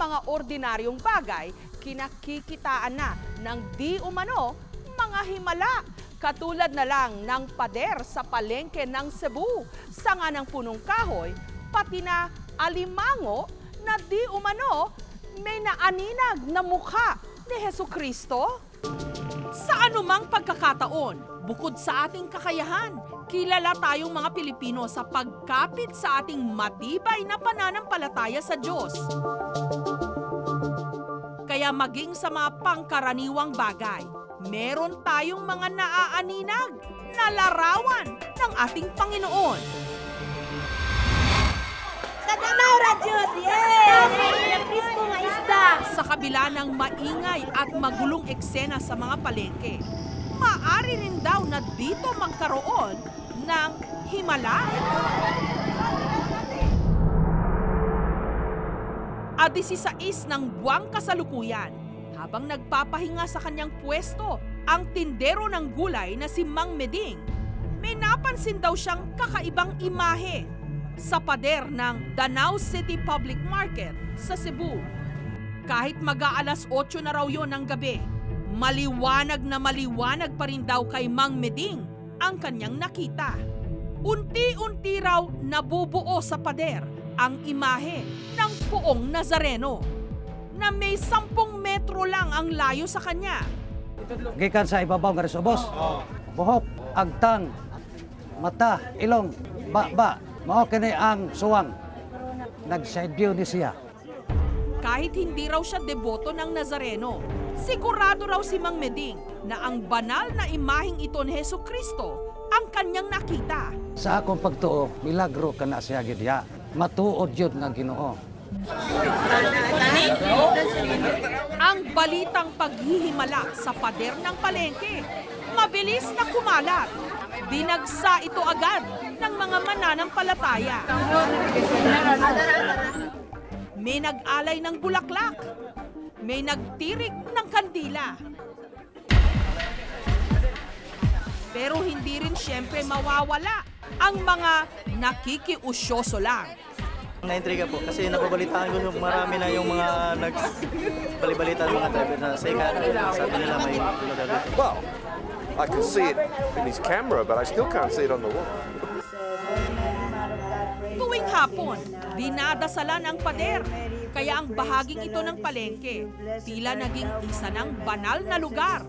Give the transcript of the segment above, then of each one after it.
mga ordinaryong bagay, kinakikitaan na ng di umano mga himala. Katulad na lang ng pader sa palengke ng Cebu, sanga ng punong kahoy, pati na alimango na di umano may naaninag na mukha ni Hesukristo. Sa anumang pagkakataon, bukod sa ating kakayahan, kilala tayong mga Pilipino sa pagkapit sa ating matibay na pananampalataya sa Diyos. Kaya maging sa mga pangkaraniwang bagay, meron tayong mga naaaninag na larawan ng ating Panginoon. Sa Danau Rajud! Yes! Kristo nga isda! Sa kabila ng maingay at magulong eksena sa mga palengke, maaari rin daw na dito magkaroon ng himala. At 16 ng buwang kasalukuyan, habang nagpapahinga sa kanyang pwesto ang tindero ng gulay na si Mang Meding, may napansin daw siyang kakaibang imahe sa pader ng Danau City Public Market sa Cebu. Kahit mag-aalas 8 na raw yon ng gabi, maliwanag na maliwanag pa rin daw kay Mang Meding ang kanyang nakita. Unti-unti raw nabubuo sa pader ang imahe ng Poong Nazareno na may 10 metro lang ang layo sa kanya. Gikan sa ibabaw nga resobos. Buhok, agtang, mata, ilong, ba, mao kini ang suwang. Nag-side view ni siya. Kahit hindi raw siya deboto ng Nazareno, sigurado raw si Mang Meding na ang banal na imaheng ito ni Hesukristo ang kanyang nakita. Sa akong pagtuo, milagro ka na siya gidya. Matuod yun nga Ginoo. Ang balitang paghihimala sa pader ng palengke, mabilis na kumalat. Dinagsa ito agad ng mga mananampalataya. May nag-alay ng bulaklak. May nagtirik ng kandila. Pero hindi rin siyempre mawawala ang mga nakikiusyoso lang. Naintriga po kasi napabalitaan ko marami na yung mga nagbalibalita ng mga driver na sa sabi nila may lugar dito. Well, I can see it in his camera, but I still can't see it on the wall. Tuwing hapon, dinadasalan ang pader. Kaya ang bahaging ito ng palengke, tila naging isa ng banal na lugar.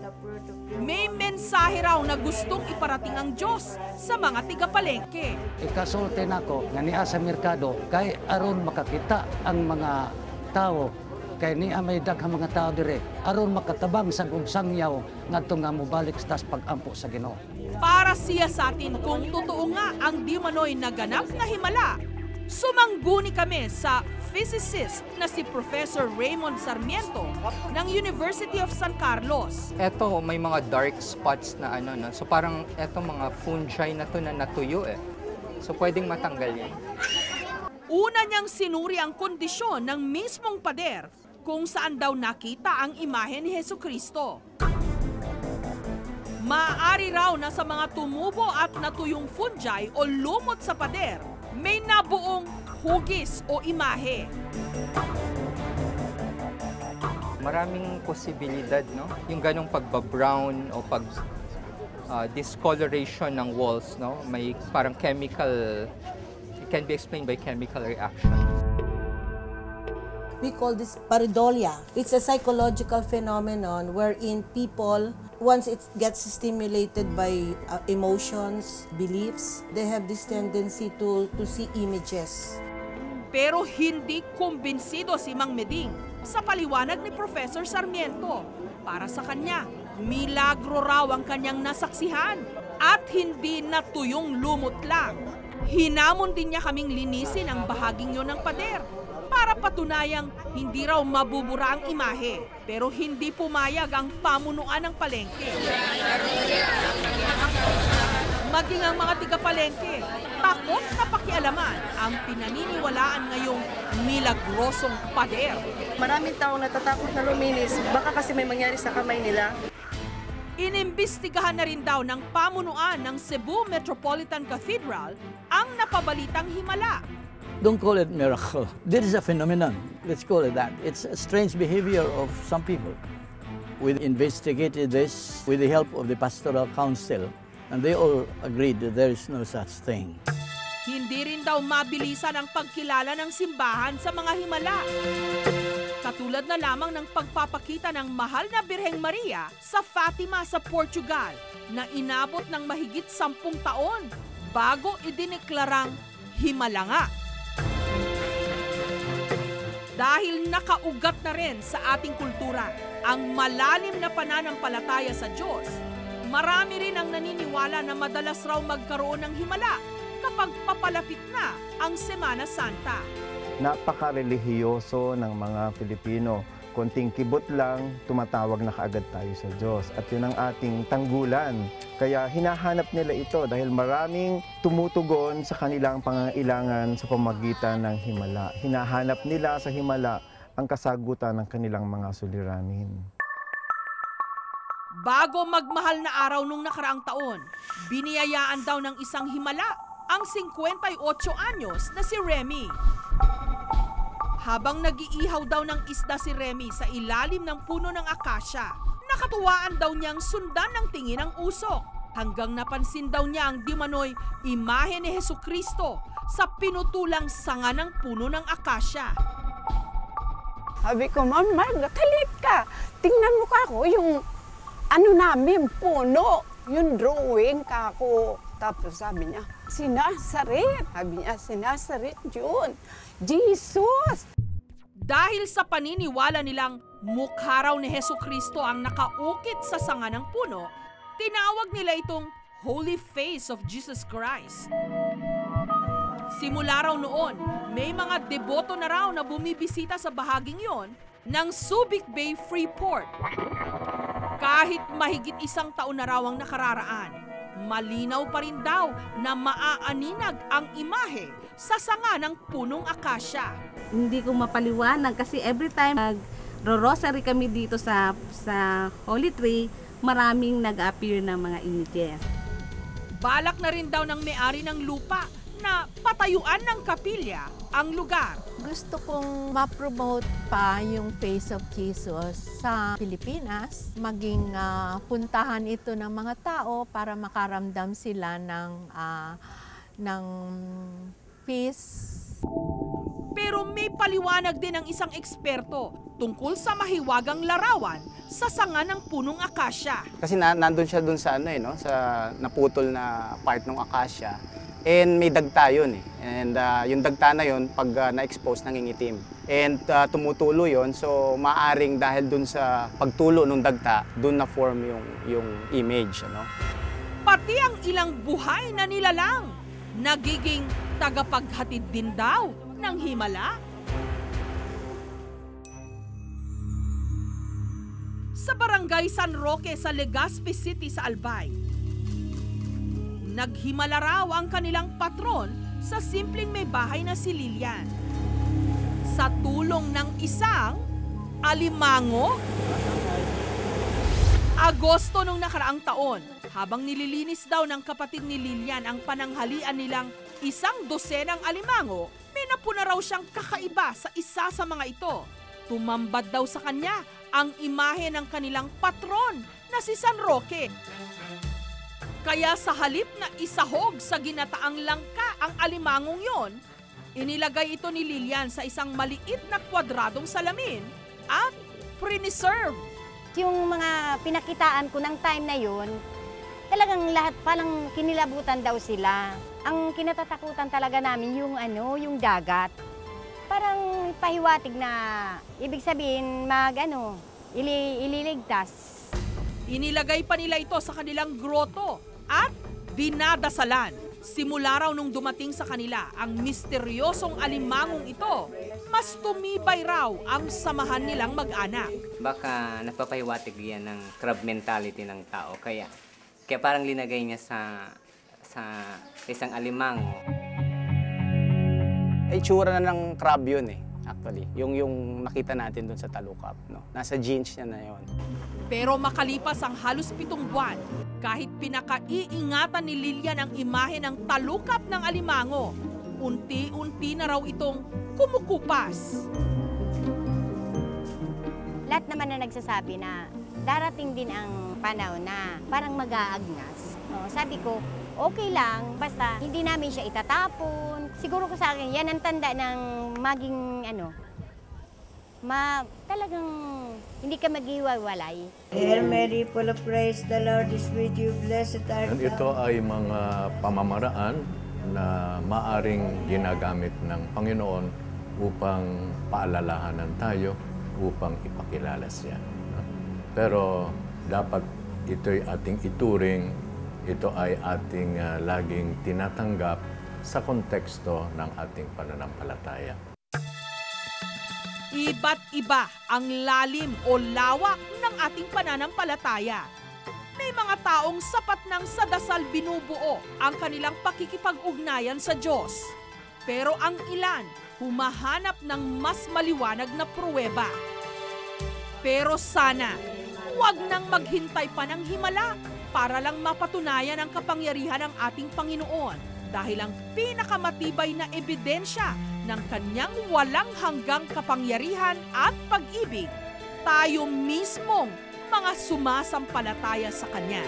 May mensahe raw na gustong iparating ang Diyos sa mga tiga-palengke. Ikasulti nako nga niya sa merkado kay aron makakita ang mga tao kay niya may daghang mga tao dire aron makatabang sa sangyaw ngadto nga mobalik sa pag-ampo sa Ginoo. Para siya sa atin kung totoo nga ang di manoy naganap na himala, sumangguni kami sa physicist na si Professor Raymond Sarmiento ng University of San Carlos. Eto, may mga dark spots na so parang eto mga fungi na to na natuyo eh. So pwedeng matanggal yan. Una niyang sinuri ang kondisyon ng mismong pader kung saan daw nakita ang imahe ni Hesukristo. Maaari raw na sa mga tumubo at natuyong fungi o lumot sa pader, may nabuong hugis o imahe. Maraming posibilidad, no? Yung ganong pagba-brown o discoloration ng walls, no? May parang chemical, it can be explained by chemical reaction. We call this pareidolia. It's a psychological phenomenon wherein people, once it gets stimulated by emotions, beliefs, they have this tendency to see images. Pero hindi kumbinsido si Mang Meding sa paliwanag ni Professor Sarmiento. Para sa kanya, milagro raw ang kanyang nasaksihan at hindi natuyong lumot lang. Hinamon din niya kaming linisin ang bahaging yun ng pader para patunayang hindi raw mabubura ang imahe, pero hindi pumayag ang pamunuan ng palengke. Maging ang mga tiga-palengke, takot na pakialaman ang pinaniniwalaan ngayong milagrosong pader. Maraming taong natatakot na luminis, baka kasi may mangyari sa kamay nila. Inimbestigahan na rin daw ng pamunuan ng Cebu Metropolitan Cathedral ang napabalitang himala. Don't call it miracle. This is a phenomenon. Let's call it that. It's a strange behavior of some people. We investigated this with the help of the Pastoral Council, and they all agreed that there is no such thing. Hindi rin daw mabilisan ang pagkilala ng simbahan sa mga himala. Katulad na lamang ng pagpapakita ng mahal na Birheng Maria sa Fatima sa Portugal na inabot ng mahigit 10 taon bago idineklarang himala nga. Dahil nakaugat na rin sa ating kultura ang malalim na pananampalataya sa Diyos, marami rin ang naniniwala na madalas raw magkaroon ng himala kapag papalapit na ang Semana Santa. Napaka-relihiyoso ng mga Pilipino. Konting kibot lang, tumatawag na kaagad tayo sa Diyos. At yun ang ating tanggulan. Kaya hinahanap nila ito dahil maraming tumutugon sa kanilang pangangailangan sa pamagitan ng himala. Hinahanap nila sa himala ang kasagutan ng kanilang mga suliranin. Bago magmahal na araw nung nakaraang taon, biniyayaan daw ng isang himala ang 58 anyos na si Remy. Habang nag-iihaw daw ng isda si Remy sa ilalim ng puno ng akasya, nakatuwaan daw niyang sundan ng tingin ng usok hanggang napansin daw niya ang dimanoy imahe ni Hesukristo sa pinutulang sanga ng puno ng akasya. Sabi ko, Ma'am Marga, kalit ka. Tingnan mo ka ako, yung namin, puno. Yung drawing ka ako. Tapos sabi niya, si Nazaret. Sabi niya, si Nazaret yun. Jesus! Dahil sa paniniwala nilang mukha raw ni Hesukristo ang nakaukit sa sanga ng puno, tinawag nila itong Holy Face of Jesus Christ. Simula raw noon, may mga deboto na raw na bumibisita sa bahaging yon ng Subic Bay Freeport. Kahit mahigit 1 taon na raw ang nakararaan, malinaw pa rin daw na maaaninag ang imahe sa sanga ng punong akasya. Hindi ko mapaliwanag kasi every time nag-rosary kami dito sa Holy Tree, maraming nag-appear ng mga images. Balak na rin daw ng may-ari ng lupa na patayuan ng kapilya ang lugar. Gusto kong ma-promote pa yung Face of Jesus sa Pilipinas. Maging puntahan ito ng mga tao para makaramdam sila ng peace. Pero may paliwanag din ng isang eksperto tungkol sa mahiwagang larawan sa sanga ng punong akasya. Kasi nandun siya dun sa sa naputol na part ng akasya. And may dagta yun eh. And yung dagta na yun, pag na-expose, nangingitim. And tumutulo yun, so maaring dahil dun sa pagtulo ng dagta, dun na-form yung image. Pati ang ilang buhay na nilalang, nagiging tagapaghatid din daw ng himala. Sa Barangay San Roque sa Legazpi City sa Albay, naghimala raw ang kanilang patron sa simpleng may bahay na si Lilian. Sa tulong ng isang alimango, Agosto nung nakaraang taon, habang nililinis daw ng kapatid ni Lilian ang pananghalian nilang 100 alimango, may napuna raw siyang kakaiba sa isa sa mga ito. Tumambad daw sa kanya ang imahe ng kanilang patron na si San Roque. Kaya sa halip na isahog sa ginataang langka ang alimangong yon, inilagay ito ni Lilian sa isang maliit na kwadradong salamin at preserve. Yung mga pinakitaan ko ng time na yun, talagang lahat palang kinilabutan daw sila. Ang kinatatakutan talaga namin yung dagat. Parang pahiwatig na ibig sabihin ililigtas. Inilagay pa nila ito sa kanilang groto at dinadasalan. Simula raw nung dumating sa kanila ang misteryosong alimangong ito, mas tumibay raw ang samahan nilang mag-anak. Baka napapahiwatig yan ng crab mentality ng tao. Kaya parang linagay niya sa isang alimango. Itsura na ng crab yun actually. Yung nakita natin dun sa talukap. Nasa genes niya na yun. Pero makalipas ang halos 7 buwan, kahit pinakaiingatan ni Lilian ang imahe ng talukap ng alimango, unti-unti na raw itong kumukupas. Lahat naman na nagsasabi na darating din ang panahon na parang mag-aagnas. Sabi ko, okay lang, basta hindi namin siya itatapon. Siguro ko sa akin, yan ang tanda ng maging talagang hindi ka maghiwalay. Hail Mary, full of grace, the Lord is with you, blessed art thou. Ito ay mga pamamaraan na maaring ginagamit ng Panginoon upang paalalahanan tayo, upang ipakilala siya. Pero dapat ito'y ating ituring, ito ay ating laging tinatanggap sa konteksto ng ating pananampalataya. Iba't iba ang lalim o lawak ng ating pananampalataya. May mga taong sapat nang sa dasal binubuo ang kanilang pakikipag-ugnayan sa Diyos. Pero ang ilan, humahanap ng mas maliwanag na pruweba. Pero sana, huwag nang maghintay pa ng himala para lang mapatunayan ang kapangyarihan ng ating Panginoon dahil ang pinakamatibay na ebidensya ng kanyang walang hanggang kapangyarihan at pag-ibig, tayo mismong mga sumasampalataya sa Kanya.